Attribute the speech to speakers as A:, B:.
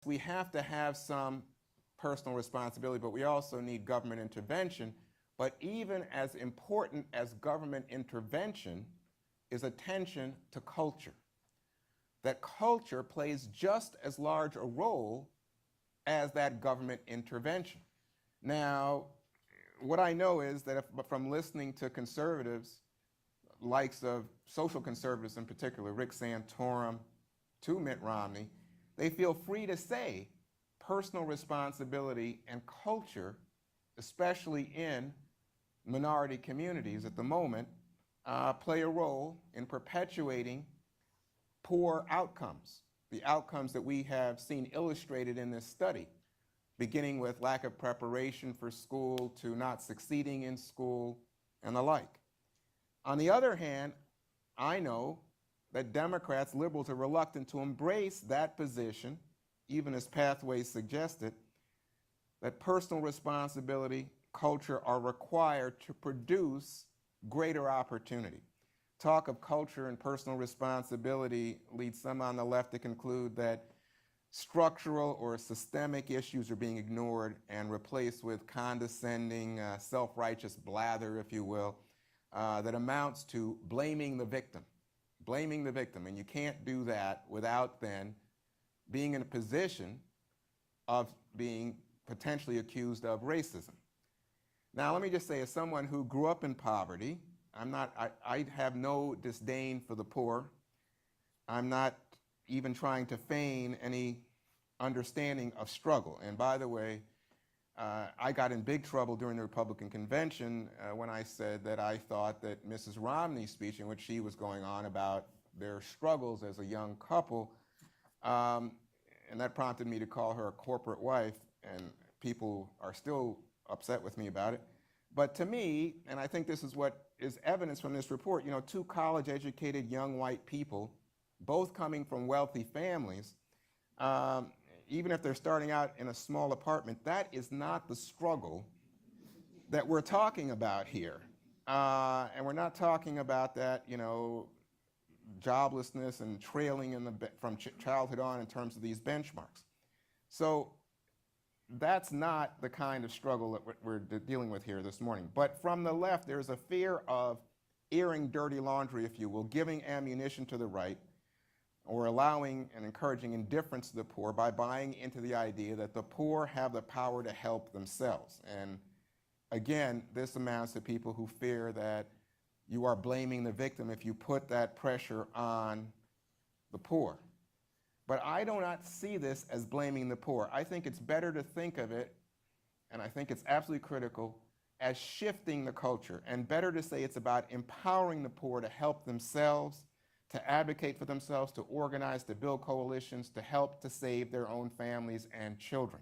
A: We have to have some personal responsibility, but we also need government intervention. But even as important as government intervention is attention to culture. That culture plays just as large a role as that government intervention. Now, what I know is that from listening to conservatives, likes of social conservatives in particular, Rick Santorum to Mitt Romney, they feel free to say personal responsibility and culture, especially in minority communities at the moment, play a role in perpetuating poor outcomes, the outcomes that we have seen illustrated in this study, beginning with lack of preparation for school to not succeeding in school and the like. On the other hand, I know that Democrats, liberals are reluctant to embrace that position, even as Pathways suggested, that personal responsibility, culture are required to produce greater opportunity. Talk of culture and personal responsibility leads some on the left to conclude that structural or systemic issues are being ignored and replaced with condescending, self-righteous blather, if you will, that amounts to blaming the victim. Blaming the victim. And you can't do that without then being in a position of being potentially accused of racism. Now, let me just say, as someone who grew up in poverty, I have no disdain for the poor. I'm not even trying to feign any understanding of struggle. And by the way, I got in big trouble during the Republican convention when I said that I thought that Mrs. Romney's speech, in which she was going on about their struggles as a young couple, and that prompted me to call her a corporate wife, and people are still upset with me about it. But to me, and I think this is what is evidence from this report, you know, two college-educated young white people, both coming from wealthy families, even if they're starting out in a small apartment, that is not the struggle that we're talking about here. And we're not talking about that, you know, joblessness and trailing in from childhood on in terms of these benchmarks. So that's not the kind of struggle that we're dealing with here this morning. But from the left, there's a fear of airing dirty laundry, if you will, giving ammunition to the right, or allowing and encouraging indifference to the poor by buying into the idea that the poor have the power to help themselves. And again, this amounts to people who fear that you are blaming the victim if you put that pressure on the poor. But I do not see this as blaming the poor. I think it's better to think of it, and I think it's absolutely critical, as shifting the culture, and better to say it's about empowering the poor to help themselves, to advocate for themselves, to organize, to build coalitions, to help to save their own families and children.